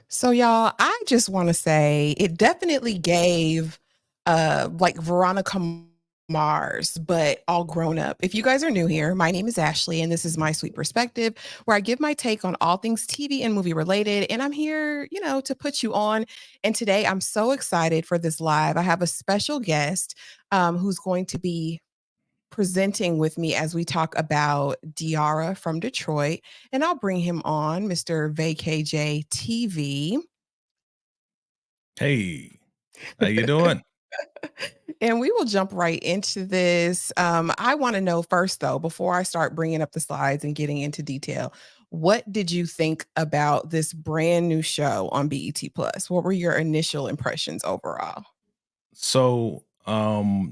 So y'all, I just want to say it definitely gave like Veronica Mars, but all grown up. If you guys are new here, my name is Ashley and this is My Sweet Perspective, where I give my take on all things TV and movie related. And I'm here, to put you on. And today I'm so excited for this live. I have a special guest who's going to be presenting with me as we talk about Diarra from Detroit. And I'll bring him on, Mr. VKJ TV. Hey, how you doing? And we will jump right into this. I want to know first, though, before I start bringing up the slides and getting into detail, what did you think about this brand new show on BET Plus? What were your initial impressions overall?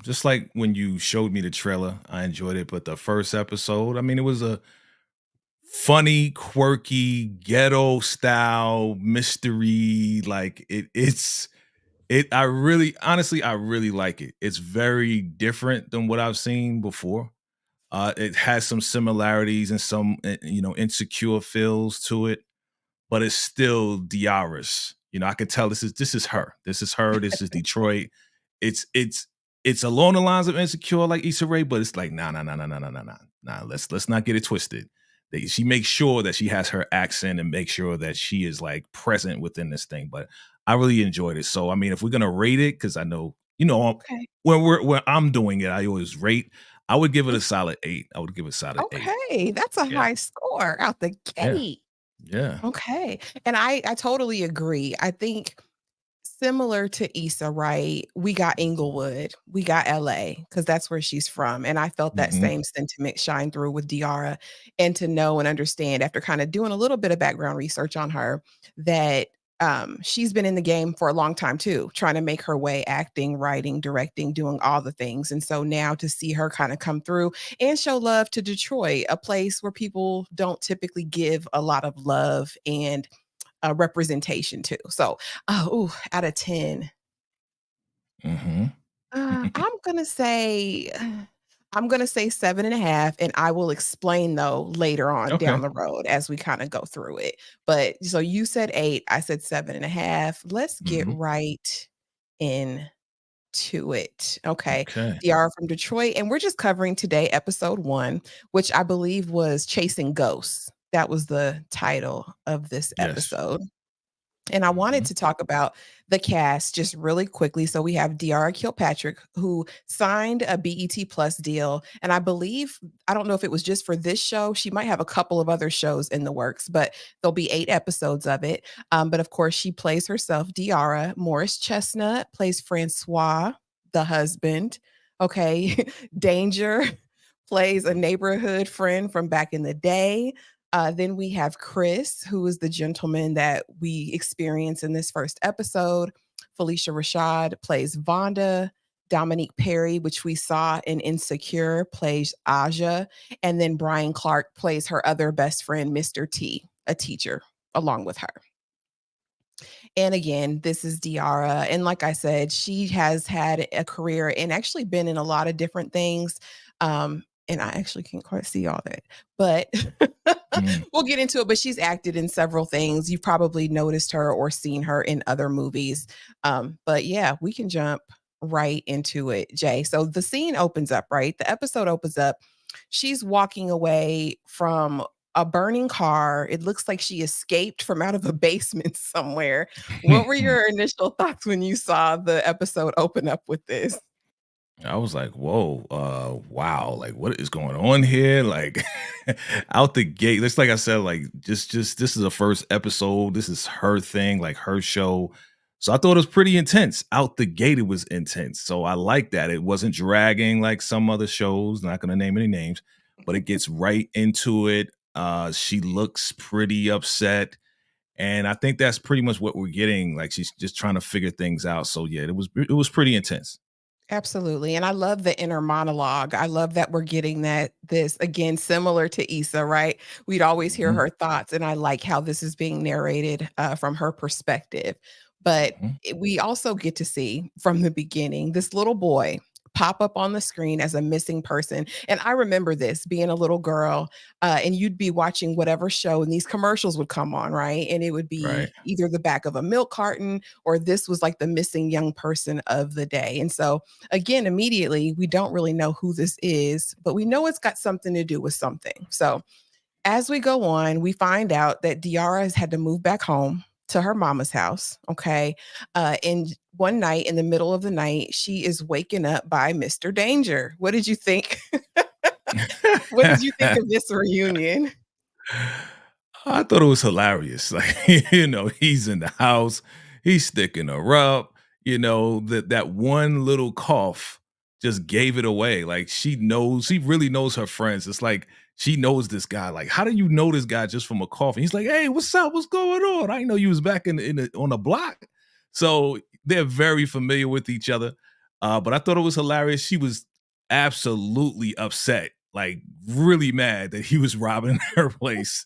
Just like when you showed me the trailer, I enjoyed it. But the first episode, I mean, it was a funny, quirky, ghetto style mystery. I really, honestly, I really like it. It's very different than what I've seen before. It has some similarities and some, insecure feels to it, but it's still Diarra's. I could tell this is her. This is her. This is Detroit. It's along the lines of Insecure, like Issa Rae, but it's like nah. Let's not get it twisted. She makes sure that she has her accent and make sure that she is like present within this thing. But I really enjoyed it. So I mean, if we're gonna rate it, because I know Okay. when I'm doing it, I always rate. I would give it a solid 8. I would give it a solid 8. Okay. That's a Yeah, high score out the yeah, gate. yeah. Okay. And I totally agree. I think similar to Issa, right? We got Inglewood, we got LA, because that's where she's from. And I felt that hmm same sentiment shine through with Diarra. And to know and understand after kind of doing a little bit of background research on her that she's been in the game for a long time too, trying to make her way, acting, writing, directing, doing all the things. And so now to see her kind of come through and show love to Detroit, a place where people don't typically give a lot of love and representation too. So, out of 10, hmm I'm gonna say I'm gonna say 7.5, and I will explain though later on down Okay. the road as we kind of go through it. But so you said 8, I said 7.5. Let's get hmm right into it. Okay. Okay. DR from Detroit, and we're just covering today episode 1, which I believe was Chasing Ghosts. That was the title of this Yes. episode. And I wanted Mhm. to talk about the cast just really quickly. So we have Diarra Kilpatrick, who signed a BET Plus deal. And I believe, I don't know if it was just for this show. She might have a couple of other shows in the works, but there'll be 8 episodes of it. But of course, she plays herself, Diarra. Morris Chestnut plays Francois, the husband. Okay. Danger plays a neighborhood friend from back in the day. Then we have Chris, who is the gentleman that we experience in this first episode. Felicia Rashad plays Vonda. Dominique Perry, which we saw in Insecure, plays Aja. And then Brian Clark plays her other best friend, Mr. T, a teacher, along with her. And again, this is Diarra. And like I said, she has had a career and actually been in a lot of different things. And I actually can't quite see all that, but Mm. we'll get into it. But she's acted in several things. You've probably noticed her or seen her in other movies. But yeah, we can jump right into it, Jay. So the scene opens up, right? The episode opens up. She's walking away from a burning car. It looks like she escaped from out of a basement somewhere. What were your initial thoughts when you saw the episode open up with this? I was like, "Whoa, wow! Like, what is going on here?" Like, out the gate. It's like I said, like, just this is a first episode. This is her thing, like her show. So I thought it was pretty intense. Out the gate, it was intense. So I like that. It wasn't dragging like some other shows. Not going to name any names, but it gets right into it. She looks pretty upset. And I think that's pretty much what we're getting. Like she's just trying to figure things out. So yeah, it was pretty intense. Absolutely. And I love the inner monologue. I love that we're getting that this again, similar to Issa, right? We'd always hear Mhm, her thoughts. And I like how this is being narrated from her perspective. But mhm. we also get to see from the beginning this little boy pop up on the screen as a missing person. And I remember this being a little girl, and you'd be watching whatever show, and these commercials would come on, right? And it would Right. be either the back of a milk carton or this was like the missing young person of the day. And so, again, immediately, we don't really know who this is, but we know it's got something to do with something. So, as we go on, we find out that Diarra has had to move back home to her mama's house. Okay. And one night in the middle of the night, she is waken up by Mr. Danger. What did you think? What did you think of this reunion? I thought it was hilarious. Like, he's in the house, he's sticking her up. That one little cough just gave it away. Like she really knows her friends. It's like she knows this guy. Like, how do you know this guy just from a cough? And he's like, "Hey, what's up? What's going on? I didn't know you was back on the block." So they're very familiar with each other. But I thought it was hilarious. She was absolutely upset, like really mad that he was robbing her place.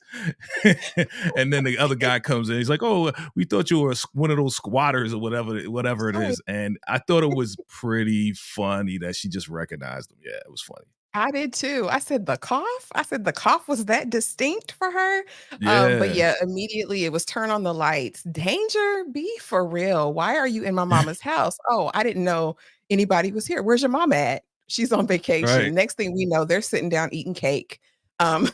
And then the other guy comes in. He's like, "Oh, we thought you were one of those squatters or whatever it Right. is." And I thought it was pretty funny that she just recognized him. Yeah, it was funny. I did too. I said, "The cough?" I said, "The cough was that distinct for her?" But Yeah, yeah, immediately it was turn on the lights. "Danger, be for real. Why are you in my mama's house?" "Oh, I didn't know anybody was here. Where's your mom at?" "She's on right. vacation." Next thing we know, they're sitting down eating cake, um,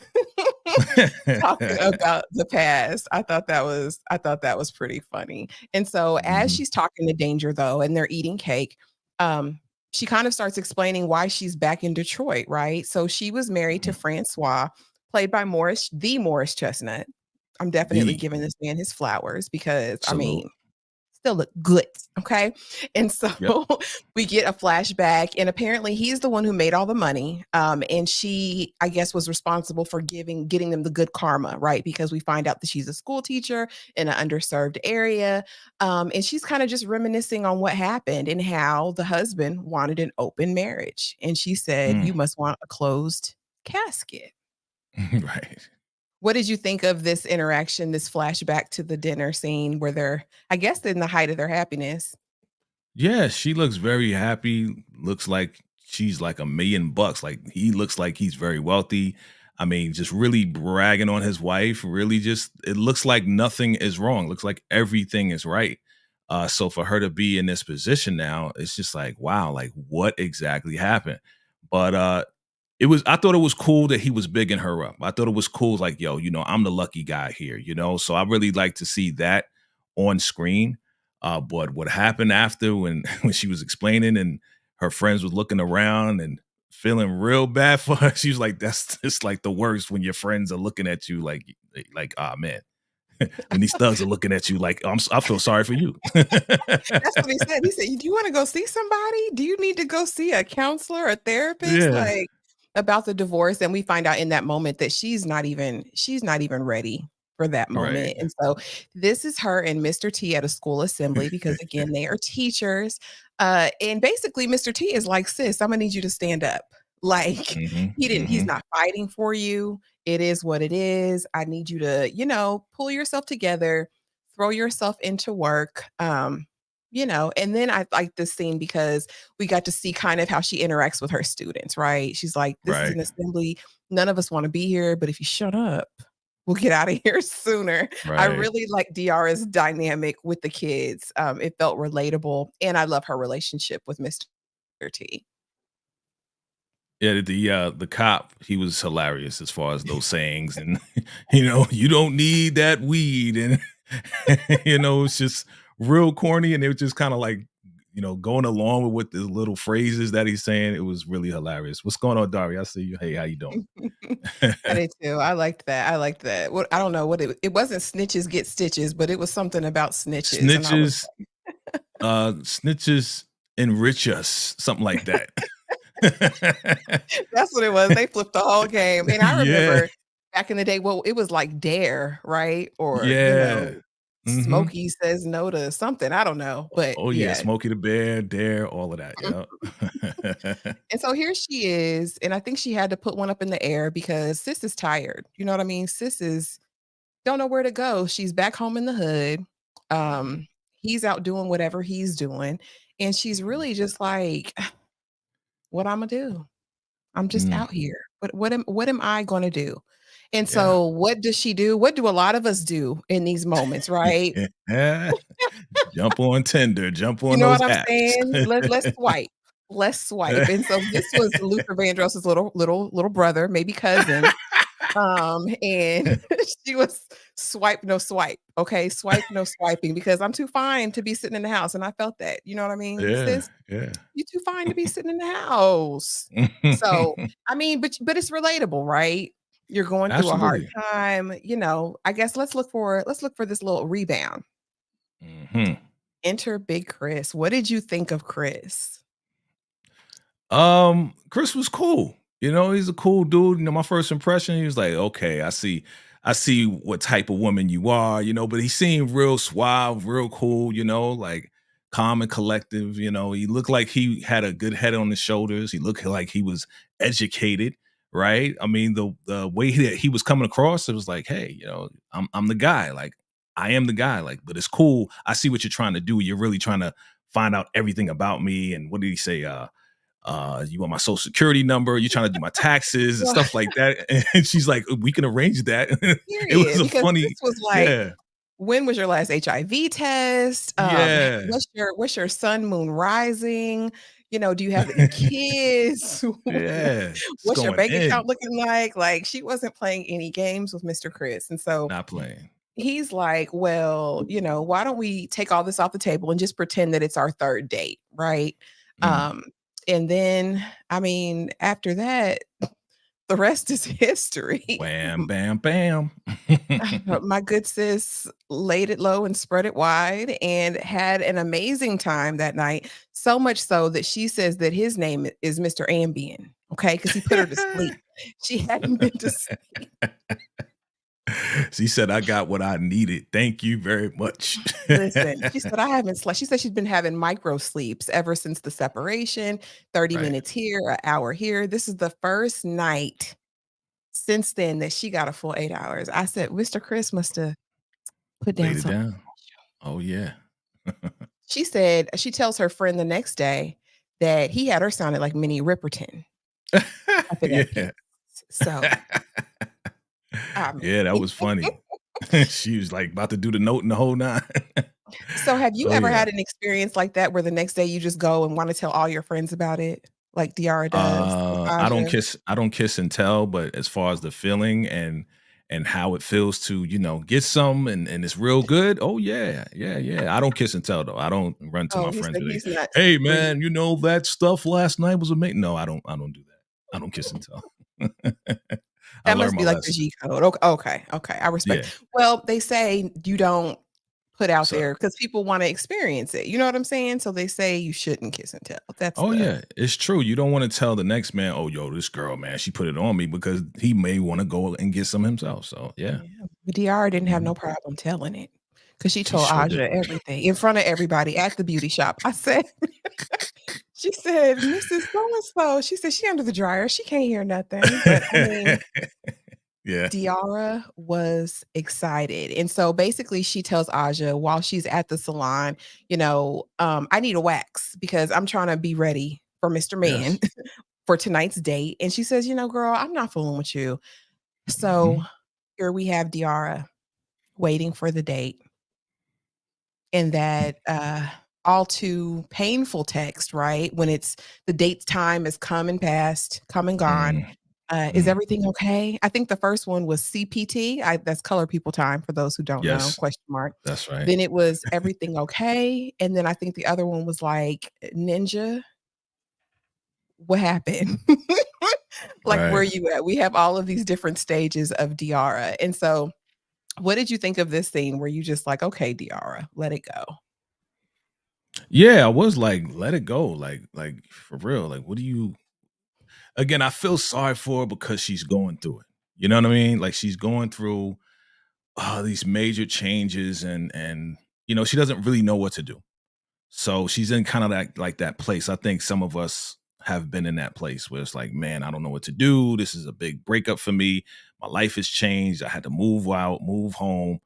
talking about the past. I thought that was pretty funny. And so as Mhm, she's talking to Danger though, and they're eating cake, she kind of starts explaining why she's back in Detroit, right? So she was married to mhm. Francois, played by Morris Chestnut. I'm definitely The giving this man his flowers because I salute. mean, still look good. Okay. And so Yep. we get a flashback, and apparently he's the one who made all the money. And she, I guess, was responsible for getting them the good karma, right? Because we find out that she's a school teacher in an underserved area. And she's kind of just reminiscing on what happened and how the husband wanted an open marriage. And she said, Mm, "You must want a closed casket." right. What did you think of this interaction, this flashback to the dinner scene where they're, I guess, in the height of their happiness? Yeah, she looks very happy. Looks like she's like $1 million. Like he looks like he's very wealthy. I mean, just really bragging on his wife. Really, just it looks like nothing is wrong. Looks like everything is right. So for her to be in this position now, it's just like, wow, like what exactly happened? But I thought it was cool that he was bigging her up. I thought it was cool, like, yo, I'm the lucky guy here. So I really like to see that on screen. But what happened after when when she was explaining and her friends was looking around and feeling real bad for her, she was like, "That's just like the worst when your friends are looking at you like, ah man, when these thugs are looking at you like, I feel sorry for you." That's what he said. He said, "Do you wanna go see somebody? Do you need to go see a counselor, a therapist?" Yeah, Like, about the divorce, and we find out in that moment that she's not even ready for that right. moment, and so this is her and Mr. T at a school assembly because, again, they are teachers, and basically, Mr. T is like, "Sis, Imma need you to stand up." Like, Hmm. he's Hmm. not fighting for you. It is what it is. I need you to, pull yourself together, throw yourself into work. And then I like this scene because we got to see kind of how she interacts with her students, right? She's like, "This is Right. an assembly. None of us want to be here, but if you shut up, we'll get out of here sooner." I Right. really like Diarra's dynamic with the kids. It felt relatable, and I love her relationship with Mr. T. Yeah, the cop, he was hilarious as far as those sayings and you don't need that weed and it's just real corny and they were just kind of like, going along with what the little phrases that he's saying. It was really hilarious. What's going on, Dari? I see you. Hey, how you doing? I did too. I liked that. I liked that. What I don't know what it wasn't snitches get stitches, but it was something about snitches, and I was Snitches, snitches enrich us, something like that. that's what it was. They flipped the whole game, and I Yeah, remember back in the day, well, it was like Dare, right? Or, yeah. Hmm. Smokey says no to something, I don't know, but Oh yeah, yeah. Smokey the Bear, Dare, all of that. Yeah. And so here she is, and I think she had to put one up in the air because sis is tired, you know what I mean? Sis is don't know where to go. She's back home in the hood. Um, he's out doing whatever he's doing, and she's really just like What Imma do? I'm just Mm, out here. What am I gonna do? And yeah. so what does she do? What do a lot of us do in these moments, right? Yeah. Jump on Tinder, jump You on know those what I'm apps. saying? Let's swipe. Let's swipe. And so this was Luther Vandross's little brother, maybe cousin, and she was swipe, no swipe, okay? Swipe, no swiping because I'm too fine to be sitting in the house, and I felt that, you know what I mean? Yeah, "Sis, yeah. you too fine to be sitting in the house." So, I mean, but it's relatable, right? You're going through a hard Absolutely. time, I guess let's look for this little rebound. Mhm. Enter Big Chris. What did you think of Chris? Chris was cool. You know, he's a cool dude. You know, my first impression, he was like, okay, I see what type of woman you are, but he seemed real suave, real cool, like calm and collective. He looked like he had a good head on his shoulders. He looked like he was educated, right? I mean, the way that he was coming across, it was like, hey, I'm the guy. Like, I am the guy. Like, but it's cool. I see what you're trying to do. You're really trying to find out everything about me. And what did he say? You want my social security number, you're trying to do my taxes and Well, stuff like that. And she's like, we can arrange that. It was period, a because this funny, was like, yeah, when was your last HIV test? yeah, What's your sun, moon rising? Do you have any kids? yeah. It's What's your going bank in, account looking like? Like, she wasn't playing any games with Mr. Chris, and so not playing. he's like, "Well, why don't we take all this off the table and just pretend that it's our 3rd date, right?" Mm. Um, and then, I mean, after that, the rest is history. Wham, bam, bam. My good sis laid it low and spread it wide and had an amazing time that night, so much so that she says that his name is Mr. Ambien, okay, because he put her to sleep. She hadn't been to sleep. She said, I got what I needed. Thank you very much. Listen, she said, "I haven't slept." She said she's been having micro sleeps ever since the separation, 30 Right. minutes here, an hour here. This is the first night since then that she got a full 8 hours. I said, "Mr. Chris must have put down Laid it something." down. Oh, yeah. She said she tells her friend the next day that he had her sounding like Minnie Riperton after that piece. Yeah. So, I Yeah, mean that was funny. She was like about to do the note and the whole nine. so have you So ever yeah. had an experience like that where the next day you just go and wanna tell all your friends about it, like Diarra does with Aja? I don't kiss and tell, but as far as the feeling and how it feels to, get some and it's real good. Oh yeah. Yeah, yeah. I don't kiss and tell though. I don't run to Oh, my he friends said and be, he's not "Hey for you. man, that stuff last night was amazing." No, I don't do that. I don't kiss and tell. I That learned must my be like the lesson. G code. Okay, okay, I Yeah. respect. Well, they say you don't put out So there because people wanna experience it, you know what I'm saying? So they say you shouldn't kiss and tell. That's oh the yeah, it's true. You don't want to tell the next man, "Oh, yo, this girl, man, she put it on me," because he may want to go and get some himself. So yeah. Yeah, but Diarra didn't have Mhm. no problem telling it, cause she She told sure Aja didn't. everything in front of everybody at the beauty shop. I said she said, "Mrs. So and so," she said, "She under the dryer, she can't hear nothing," but, I mean, Yeah. Diarra was excited, and so, basically, she tells Aja while she's at the salon, "I need a wax because I'm tryna be ready for Mr. Man Yes. for tonight's date," and she says, Girl, I'm not fooling with you." So, Mhm. here we have Diarra waiting for the date in that, all too painful text, right? When it's the date time has come and passed, come and gone. Mm, Is mm. everything okay? I think the first one was CPT. That's color people time for those who don't know, Yes, question mark. that's right. Then it was everything okay? And then I think the other one was like, Ninja, what happened? Like, where Right. you at? We have all of these different stages of Diarra. And so, what did you think of this scene where you just like, okay, Diarra, let it go? Yeah, I was like, "Let it go." Like, for real. Like, what do you again, I feel sorry for her because she's going through it. You know what I mean? Like, she's going through, these major changes and, she doesn't really know what to do. So she's in kind of that place. I think some of us have been in that place where it's like, man, I don't know what to do. This is a big breakup for me. My life has changed. I had to move out, move home.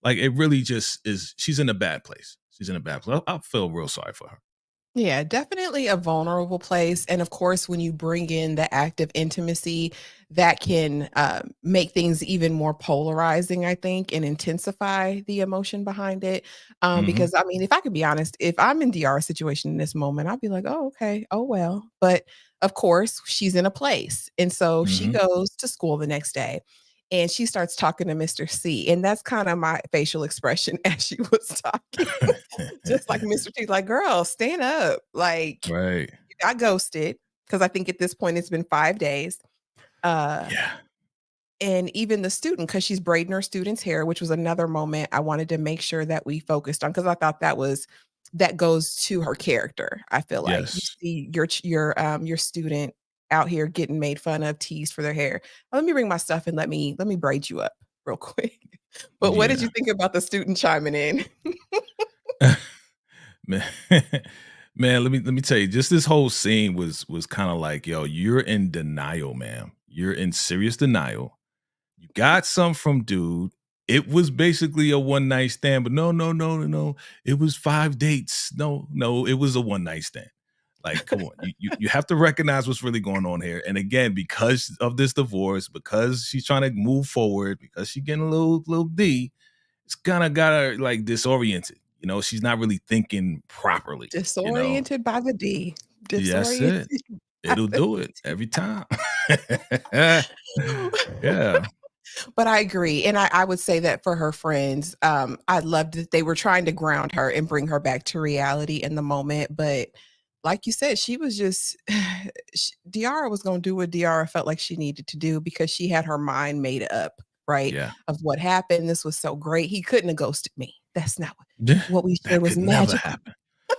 Like it really just is. She's in a bad place. She's in a bad place. I feel real sorry for her. Yeah, definitely a vulnerable place. And of course, when you bring in the act of intimacy, that can make things even more polarizing, I think, and intensify the emotion behind it. Mhm, Because I mean, if I could be honest, if I'm in DR's situation in this moment, I'd be like, oh, okay, oh, well. But of course, she's in a place. And so she mhm. goes to school the next day and she starts talking to Mr. C. And that's kind of my facial expression as she was talking. Just like Mr. T, like, "Girl, stand up." Like, Right. I ghosted because I think at this point it's been 5 days, uh, Yeah. and even the student, because she's braiding her student's hair, which was another moment I wanted to make sure that we focused on because I thought that goes to her character, I feel like. You Yes. see your student out here getting made fun of, teased for their hair. Let me bring my stuff and let me braid you up real quick." But what did Yeah. you think about the student chiming in? Man, man, let me tell you, just this whole scene was kind of like, yo, you're in denial, man. You're in serious denial. You got some from dude. It was basically a one night stand, but no, no, no, no, no. It was 5 dates. No, no, it was a one night stand. Like, come on, you have to recognize what's really going on here. And again, because of this divorce, because she's trying to move forward, because she's getting a little D, it's kind of got her like disoriented. She's not really thinking properly. Disoriented by the D. Yeah, that's it. Disoriented by It'll the do it D. every time. Yeah, But I agree, and I would say that for her friends, I loved that they were trying to ground her and bring her back to reality in the moment, but like you said, she was just Diarra was gonna do what Diarra felt like she needed to do because she had her mind made up, right, yeah. of what happened. This was so great. He couldn't have ghosted me. That's not Yeah, what we shared that was could never magical. happen.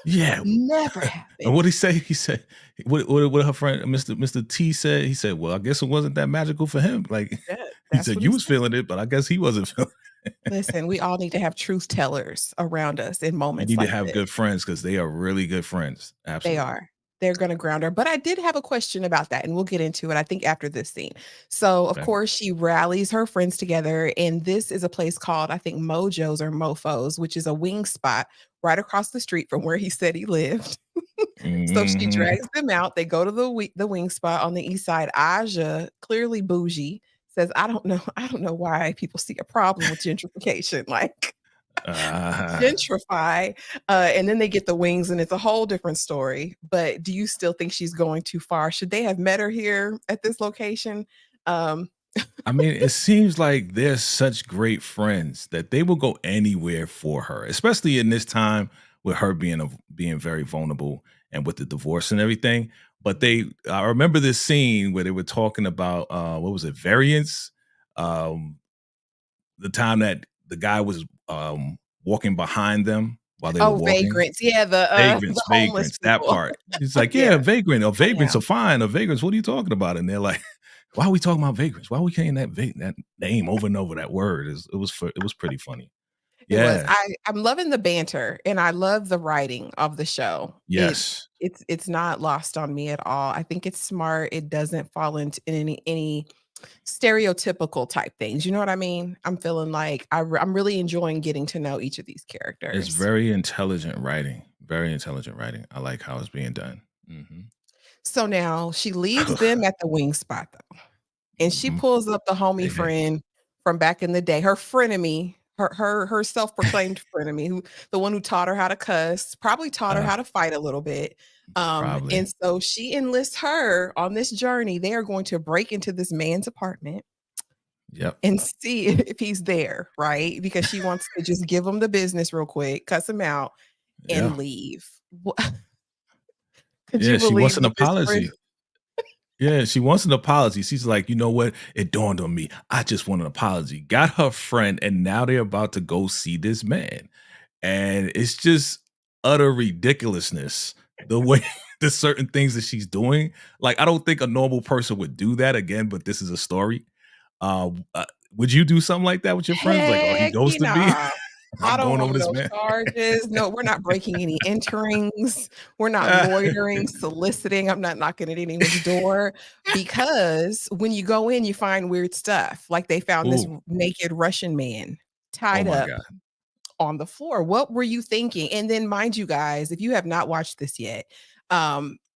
Yeah. Never And happened. what'd he say? He said what her friend Mr. T said, he said, "Well, I guess it wasn't that magical for him." Like, Yeah, he that's said, what he "You was said. feeling it, but I guess he wasn't feeling it." Listen, we all need to have truth tellers around us in You moments need to like have this. good friends because they are really good friends. They Absolutely. are. They're gonna ground her, but I did have a question about that, and we'll get into it, I think, after this scene. So, of Okay. course, she rallies her friends together, and this is a place called, I think, Mojo's or Mofo's, which is a wing spot right across the street from where he said he lived. So she Mhm. drags them out, they go to the wing spot on the east side. Aja, clearly bougie, says, I don't know why people see a problem with gentrification," like Uh, gentrify, and then they get the wings, and it's a whole different story. But do you still think she's going too far? Should they have met her here at this location? Um, I mean, it seems like they're such great friends that they will go anywhere for her, especially in this time with her being very vulnerable and with the divorce and everything. But I remember this scene where they were talking about what was it, variance? Um, the time that the guy was walking behind them while they were oh, walking. vagrants. Yeah, the Vagrants, homeless vagrants, that people. part. It's like, "Yeah, Yeah, vagrant or come vagrants now. are fine, or vagrants, what are you talking about?" And they're like, "Why are we talking about vagrants? Why are we saying that name over and over, that word?" It was pretty funny. It was. Yeah. I'm loving the banter, and I love the writing of the show. Yes. It's not lost on me at all. I think it's smart. It doesn't fall into any stereotypical type things, you know what I mean? I'm feeling like I'm really enjoying getting to know each of these It's characters. very intelligent writing. Very intelligent writing. I like how it's being done. Mhm. So now she leaves them at the wing spot though, and she Mhm. pulls up the homie Amen. friend from back in the day, her frenemy, her self-proclaimed frenemy, who the one who taught her how to cuss, probably taught her Uh, how to fight a little bit. Probably. And so she enlists her on this journey. They are going to break into this man's apartment Yep. and see if he's there, right? Because she wants to just give him the business real quick, cuss him out, Yeah. and leave. Could you Yeah, she wants believe an that this friend apology. Yeah, she wants an apology. She's like, "You know what? It dawned on me. I just want an apology." Got her friend, and now they're about to go see this man. And it's just utter ridiculousness the way the certain things that she's doing. Like, I don't think a normal person would do that again, but this is a story. Would you do something like that with your friends? Like, "Oh, he heck, ghosted me. nah. I I'm don't going want over this no man." charges. No, we're not breaking any enterings. We're not loitering, soliciting. I'm not knocking at anyone's door because when you go in, you find weird stuff. Like they found this Ooh, naked Russian man oh tied my up god. on the floor. What were you thinking? And then mind you guys, if you have not watched this yet,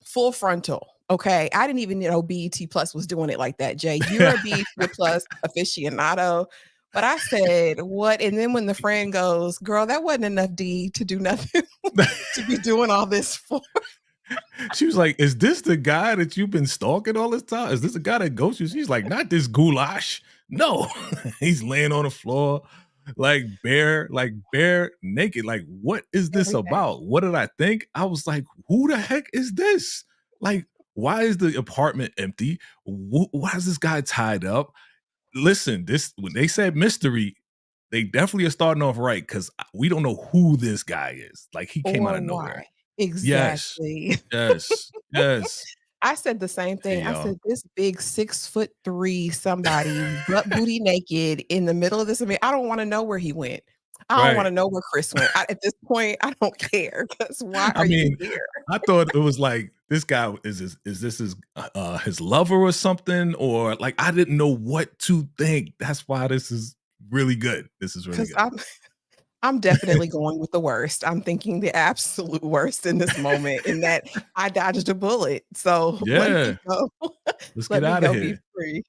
full frontal. Okay. I didn't even know BET Plus was doing it like that, Jay. You're a BET Plus aficionado. But I said, what? And then when the friend goes, girl, that wasn't enough D to do nothing to be doing all this for. She was like, "Is this the guy that you've been stalking all this time? Is this the guy that ghosts you?" She's like, "Not this goulash. No." He's laying on the floor like bare naked. Like, what is this Everything. about? What did I think? I was like, who the heck is this? Like, why is the apartment empty? Why is this guy tied up? Listen, this when they said mystery, they definitely are starting off right because we don't know who this guy is. Like, he came out Or of why. nowhere. Yes. Exactly. Yes. Yes. I said the same Hey, thing. I yo. said, "This big 6'3" somebody, butt booty naked in the middle of this. I mean, I don't wanna know where he went. I don't wanna Right. know where Chris went. At this point, I don't care because why I are you mean, here? I thought it was like, this guy is this his lover or something? Or like, I didn't know what to think. That's why this is really good. This is really Because good. I'm definitely going with the worst. I'm thinking the absolute worst in this moment in that I dodged a bullet. So let me Yeah. go. Let's Let get me out of go be here. free.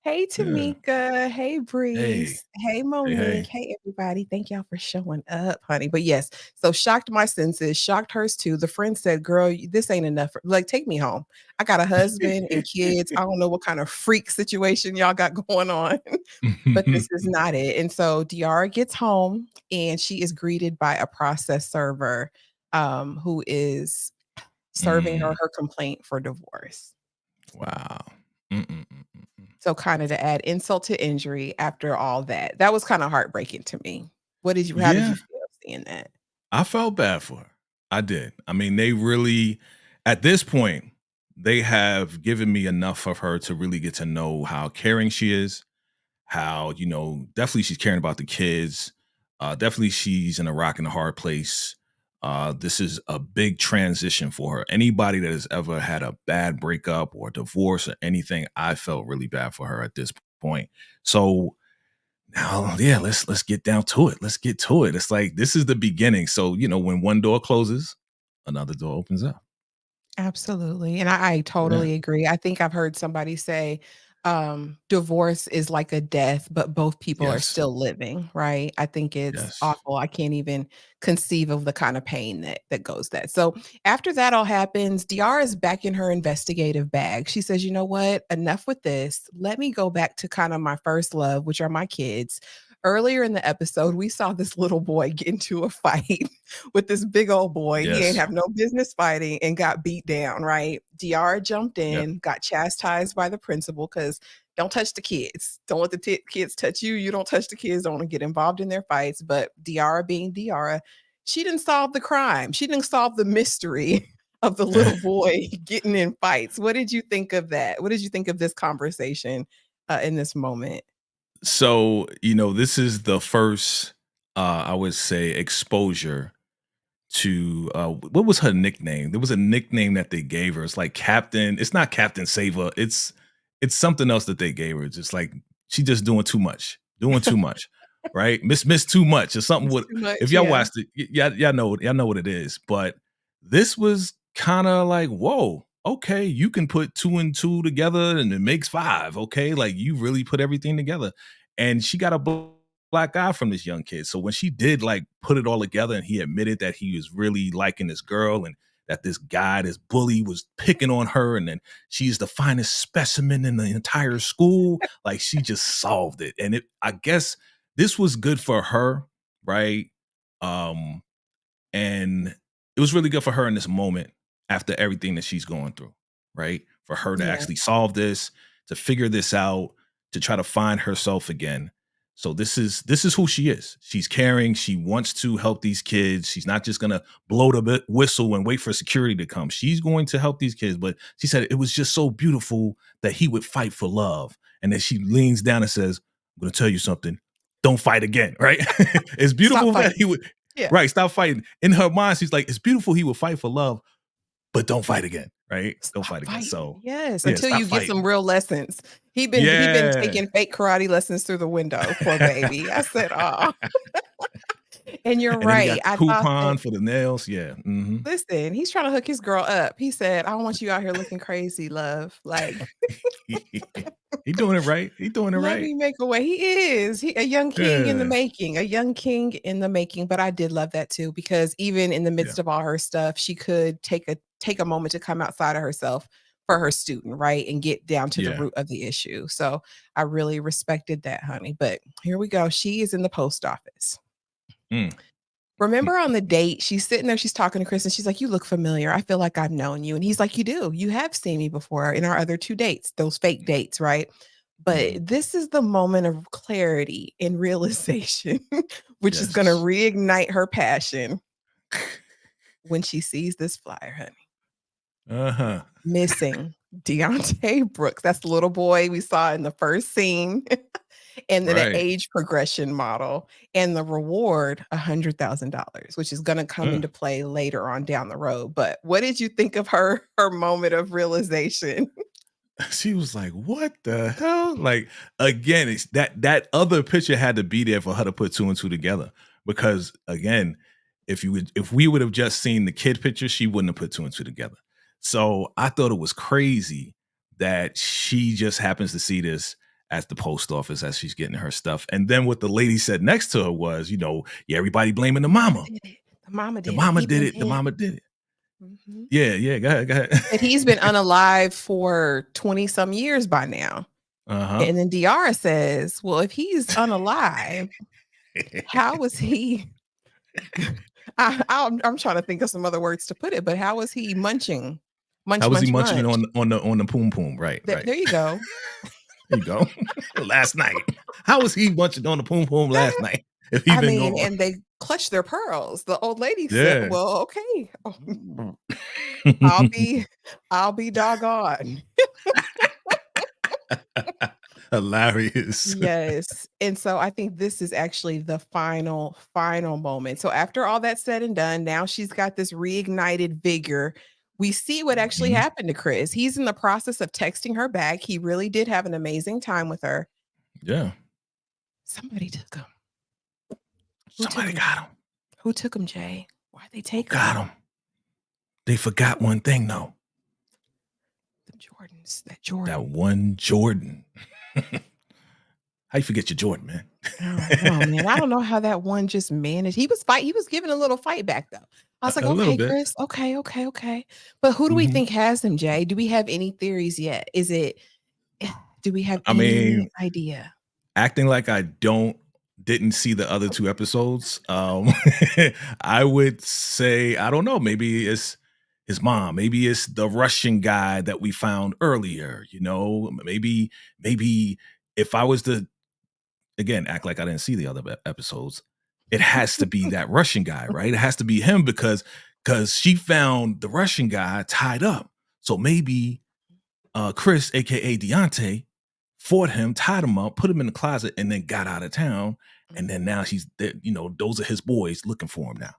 Hey, Yeah. Tamika. Hey, Hey. Breeze. Hey, Hey, Monique. hey. Hey, everybody. Thank y'all for showing up, honey. But yes, so shocked my senses, shocked hers too. The friend said, girl, this ain't enough. Like, take me home. I got a husband and kids. I don't know what kind of freak situation y'all got going on, but this is not it. And so Diarra gets home and she is greeted by a process server who is serving her Mm, her complaint for divorce. wow. Mm. So kinda to add insult to injury after all that. That was kinda heartbreaking to me. How did Yeah. you feel seeing that? I felt bad for her. I did. I mean, they really, at this point, they have given me enough of her to really get to know how caring she is, how, definitely she's caring about the kids. Definitely she's in a rock and a hard place. This is a big transition for her. Anybody that has ever had a bad breakup or divorce or anything, I felt really bad for her at this point. So now, yeah, let's get down to it. Let's get to it. It's like this is the beginning. So, when one door closes, another door opens up. Absolutely, and I Yeah. totally agree. I think I've heard somebody say, divorce is like a death, but both people are Yes. still living, right? I think it's Yes. awful. I can't even conceive of the kind of pain that goes that. So, after that all happens, Diarra is back in her investigative bag. She says, "You know what? Enough with this. Let me go back to kind of my first love, which are my kids." Earlier in the episode, we saw this little boy get into a fight with this big old boy. He ain't Yes. have no business fighting and got beat down, right? Diarra jumped Yep. in, got chastised by the principal because don't touch the kids. Don't let the kids touch you. You don't touch the kids. Don't get involved in their fights. But Diarra being Diarra, she didn't solve the crime. She didn't solve the mystery of the little boy getting in fights. What did you think of that? What did you think of this conversation in this moment? So, this is the first, I would say, exposure to what was her nickname? There was a nickname that they gave her. It's like Captain. It's not Captain Saver. It's something else that they gave her. It's just like she just doing too much, right? Miss too much or something. It's With too if much. y'all Yeah. watched it, y'all know what it is. But this was kind of like, whoa, okay, you can put two and two together and it makes five. Okay, like you really put everything together. And she got a black eye from this young kid. So when she did like put it all together and he admitted that he was really liking this girl and that this guy, this bully was picking on her and then she's the finest specimen in the entire school, like she just solved it. And I guess this was good for her, right? Um and it was really good for her in this moment after everything that she's going through, right? For her to Yeah. actually solve this, to figure this out, to try to find herself again. So this is who she is. She's caring. She wants to help these kids. She's not just gonna blow the whistle and wait for security to come. She's going to help these kids. But she said it was just so beautiful that he would fight for love. And then she leans down and says, "I'm gonna tell you something. Don't fight again." Right? It's Stop beautiful that fighting. he would. Yeah. Right, stop fighting. In her mind, she's like, it's beautiful he would fight for love, but don't fight again, right? Don't Stop fight again. fighting. So, Yes, yeah, until stop you get some fighting. real lessons. He been Yeah. taking fake karate lessons through the window, poor baby. I said, "Oh." And you're And then he right. got the I thought that coupon for the nails. Yeah. Mhm. listen, he's trying to hook his girl up. He said, "I don't want you out here looking crazy, love." Like, He doing it right. He doing it let right. me make a way. He is. He a young king in the Yeah. making, a young king in the making, but I did love that too because even in the Yeah. midst of all her stuff, she could take a moment to come outside of herself for her student, right? And get down to the Yeah. root of the issue. So, I really respected that, honey. But here we go. She is in the post office. Mm, mm. Remember on the date, she's sitting there, she's talking to Chris, and she's like, "You look familiar. I feel like I've known you." And he's like, "You do. You have seen me before in our other 2 dates, those fake dates, right?" Mhm. But this is the moment of clarity and realization, which is gonna Yes. reignite her passion when she sees this flyer, honey. Uh-huh. Missing Deontay Brooks. That's the little boy we saw in the first scene. And then an Right. age progression model, and the reward, $100,000, which is gonna come Uh. into play later on down the road. But what did you think of her moment of realization? She was like, "What the hell?" Like, again, it's that other picture had to be there for her to put two and two together. Because again, if we would have just seen the kid picture, she wouldn't have put two and two together. So I thought it was crazy that she just happens to see this at the post office as she's getting her stuff. And then what the lady said next to her was, yeah, everybody blaming the Mama mama. did it. The mama The did it. mama He did blamed it. The him. mama did it. Mhm. Yeah, yeah. Go ahead. Go That ahead. he's been unalive for 20 some years by now. Uh-huh. And then Diarra says, "Well, if he's unalive, how was he" I'm trying to think of some other words to put it, but how was he munching? How Munch, was he munch, munching munch. on the poom poom? Right, right. There you go. There you go. Last night. How was he munching on the poom poom last night if he I been mean, gone? and they clutched their pearls. The old lady said, Yeah. "Well, okay. I'll be I'll be doggone." Hilarious. Yes, and so I think this is actually the final moment. So after all that's said and done, now she's got this reignited vigor. We see what actually Mhm. happened to Chris. He's in the process of texting her back. He really did have an amazing time with her. Yeah. Somebody took him. Who took Somebody him, got Jay? him. Who took him, Jay? Why'd they Who take him? got him? They forgot one thing though. The Jordans, that That Jordan. one Jordan. How you forget your Jordan, man? I don't know, man. I don't know how that one just managed. He was giving a little fight back though. I was like, A little "Okay, bit. Chris. Okay, okay, okay." But who do we Mhm. think has him, Jay? Do we have any theories yet? Is it do we have I any mean, idea? acting like I didn't see the other 2 episodes, I would say, I don't know, maybe it's his mom, maybe it's the Russian guy that we found earlier, maybe if I was to, again, act like I didn't see the other episodes, it has to be that Russian guy, right? It has to be him because she found the Russian guy tied up. So maybe Chris, aka Deontay, fought him, tied him up, put him in the closet, and then got out of town. And then Mhm. now he's there, those are his boys looking for him now.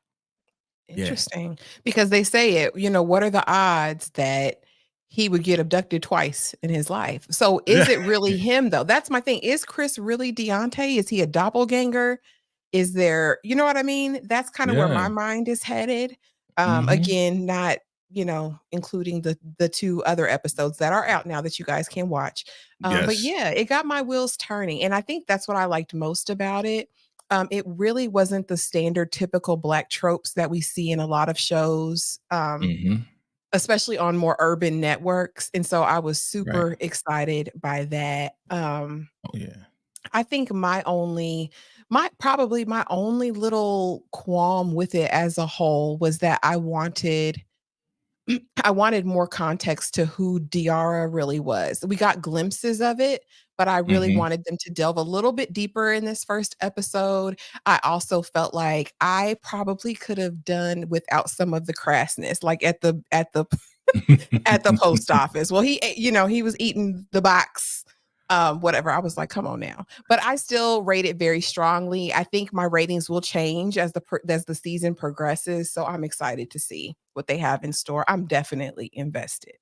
Yeah. Interesting, because they say it, what are the odds that he would get abducted twice in his life? So, is Yeah. it really him, though? That's my thing. Is Chris really Deontay? Is he a doppelganger? Is there you know what I mean? That's kinda where Yeah. my mind is headed. Hmm. Again, not, including the 2 other episodes that are out now that you guys can watch. But Yes. yeah, it got my wheels turning, and I think that's what I liked most about it. It really wasn't the standard typical Black tropes that we see in a lot of shows, Hmm. especially on more urban networks, and so I was Right. super excited by that. Oh yeah. I think my only little qualm with it as a whole was that I wanted more context to who Diarra really was. We got glimpses of it, but I really Hmm. wanted them to delve a little bit deeper in this first episode. I also felt like I probably could have done without some of the crassness, like at the post office. Well, he ate he was eating the box, whatever. I was like, "Come on now." But I still rate it very strongly. I think my ratings will change as the season progresses, so I'm excited to see what they have in store. I'm definitely invested.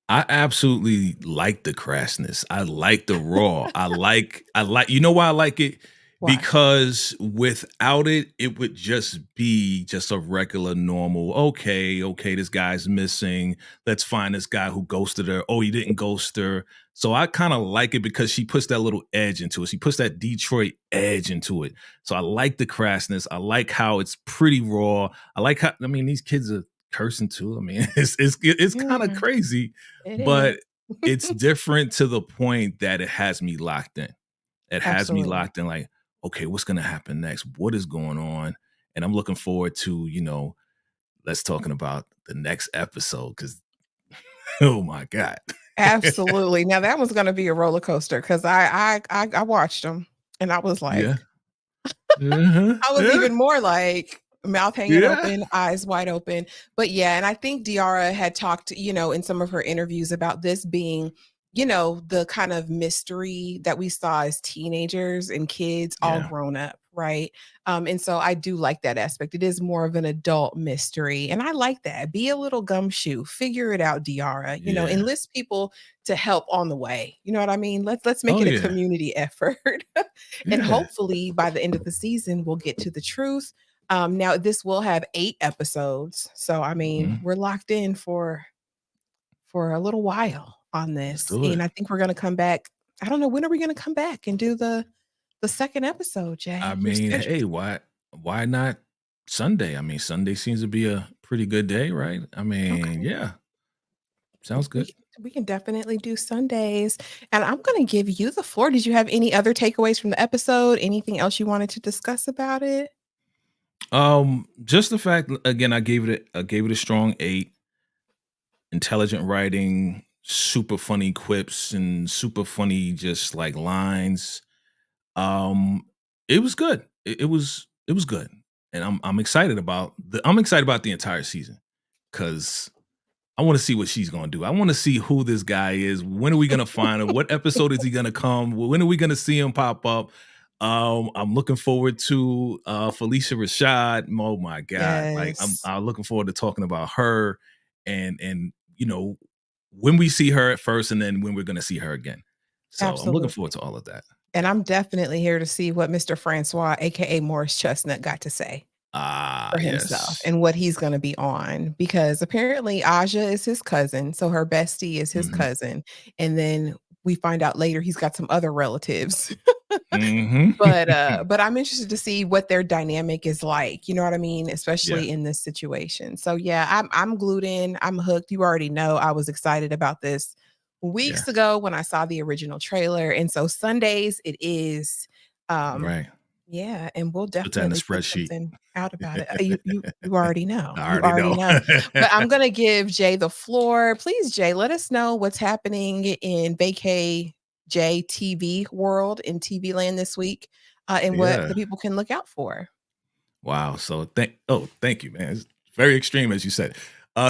I absolutely like the crassness. I like the raw. I like, you know why I like it? Why? Because without it, it would just be just a regular normal, okay, this guy's missing. Let's find this guy who ghosted her. Oh, he didn't ghost her. So I kind of like it because she puts that little edge into it. She puts that Detroit edge into it. So I like the crassness. I like how it's pretty raw. I like how, I mean, these kids are cursing too. I mean, it's kind of Mm, crazy, it is. but it's different to the point that it has me locked in. It has me Absolutely. locked in like, okay, what's gonna happen next? What is going on? And I'm looking forward to, let's talking about the next episode because oh my God. Absolutely. Now that one's gonna be a roller coaster because I watched them and I was Yeah. like Uh-huh. I was Yeah. even more like mouth hanging Yeah. open, eyes wide open. But yeah, and I think Diarra had talked, in some of her interviews about this being, the kind of mystery that we saw as teenagers and kids all Yeah. grown up, right? And so I do like that aspect. It is more of an adult mystery. And I like that. Be a little gumshoe, figure it out, Diarra, Yeah. enlist people to help on the way. You know what I mean? Let's make Oh it a yeah. community effort. And Yeah. hopefully by the end of the season, we'll get to the truth. Now this will have 8 episodes. So I mean, Mhm. we're locked in for a little while on Let's this. do it. And I think we're gonna come back. I don't know, when are we gonna come back and do the second episode, I Jay? Your mean, schedule. hey, why not Sunday? I mean, Sunday seems to be a pretty good day, right? I mean, Okay. yeah, sounds We good. can we can definitely do Sundays. And I'm gonna give you the floor. Did you have any other takeaways from the episode? Anything else you wanted to discuss about it? Just the fact again, I gave it a strong 8. Intelligent writing, super funny quips, and super funny just like lines. Um, it was good. It was good, and I'm excited about the entire season because I want to see what she's gonna do. I want to see who this guy is. When are we gonna find him? What episode is he gonna come? When are we gonna see him pop up? I'm looking forward to Felicia Rashad. Oh my God. Like Yes. I'm looking forward to talking about her and when we see her at first and then when we're gonna see her again. So I'm looking forward Absolutely. to all of that. And I'm definitely here to see what Mr. Francois, AKA Morris Chestnut, got to say Ah, for himself yes. and what he's gonna be on, because apparently Aja is his cousin, so her bestie is his Mhm. cousin, and then we find out later he's got some other relatives. Mhm. But I'm interested to see what their dynamic is like, you know what I mean? Yeah. Especially in this situation. So yeah, I'm glued in, I'm hooked. You already know I was excited about this Yeah. weeks ago when I saw the original trailer. And so Sundays it is. Um, Right. yeah, and we'll Put that in the definitely put spreadsheet. something out about it. You already know. I You already already know. know. But I'm gonna give Jay the floor. Please, Jay, let us know what's happening in vacay J TV world in TV land this week, and what Yeah. the people can look out for. Wow. So thank you, man. It's very extreme, as you said.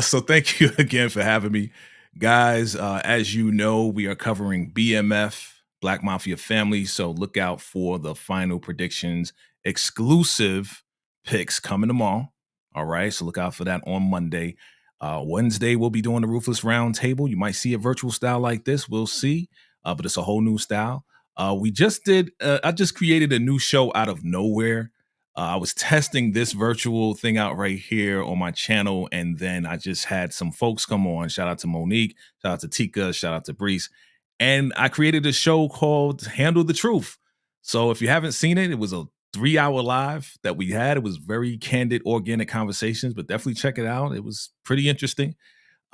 So thank you again for having me. Guys, as you know, we are covering BMF, Black Mafia Family. So look out for the final predictions, exclusive picks coming tomorrow. All right. So look out for that on Monday. Wednesday, we'll be doing the Ruthless Roundtable. You might see a virtual style like this. We'll see. But it's a whole new style. I just created a new show out of nowhere. I was testing this virtual thing out right here on my channel, and then I just had some folks come on. Shout out to Monique, shout out to Tika, shout out to Brees. And I created a show called Handle the Truth. So if you haven't seen it, it was a 3 hour live that we had. It was very candid, organic conversations, but definitely check it out. It was pretty interesting.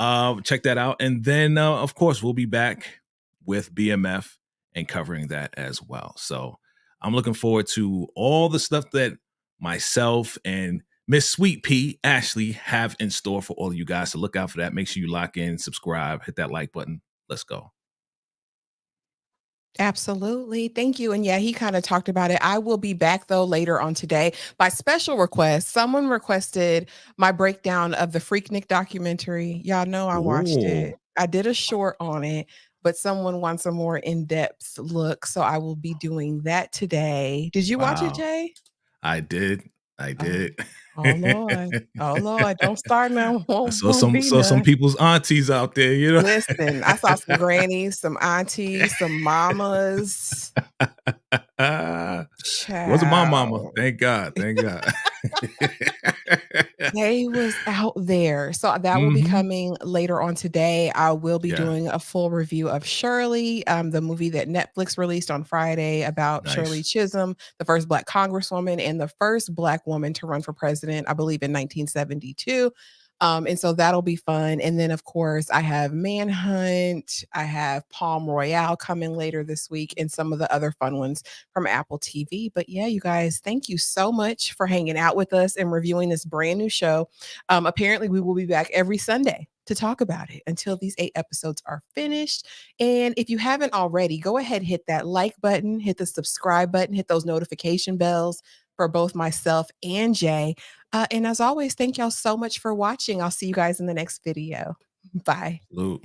Check that out. And then, of course, we'll be back with BMF and covering that as well. So I'm looking forward to all the stuff that myself and Miss Sweet Pea Ashley have in store for all of you guys. So look out for that. Make sure you lock in, subscribe, hit that like button. Let's go. Absolutely. Thank you. And yeah, he kind of talked about it. I will be back though later on today by special request. Someone requested my breakdown of the Freaknik documentary. Y'all know I watched Ooh, it. I did a short on it, but someone wants a more in-depth look. So I will be doing that today. Did you watch it, wow. Jay? I did. I Oh, did. oh Lord. Oh Lord. Don't start now. I Won't, saw won't some be saw some none. people's aunties out there, you know. Listen, I saw some grannies, some aunties, some mamas. Wasn't my mama. Child. Thank God. Thank God. They was out there. So that will be Mhm. coming later on today. I will be Yeah. doing a full review of Shirley, the movie that Netflix released on Friday about Shirley Nice. Chisholm, the first Black Congresswoman and the first Black woman to run for president, I believe in 1972. And so that'll be fun. And then, of course, I have Manhunt, I have Palm Royale coming later this week, and some of the other fun ones from Apple TV. But yeah, you guys, thank you so much for hanging out with us and reviewing this brand new show. Apparently, we will be back every Sunday to talk about it until these 8 episodes are finished. And if you haven't already, go ahead, hit that like button, hit the subscribe button, hit those notification bells for both myself and Jay. And as always, thank y'all so much for watching. I'll see you guys in the next video. Bye. Salute.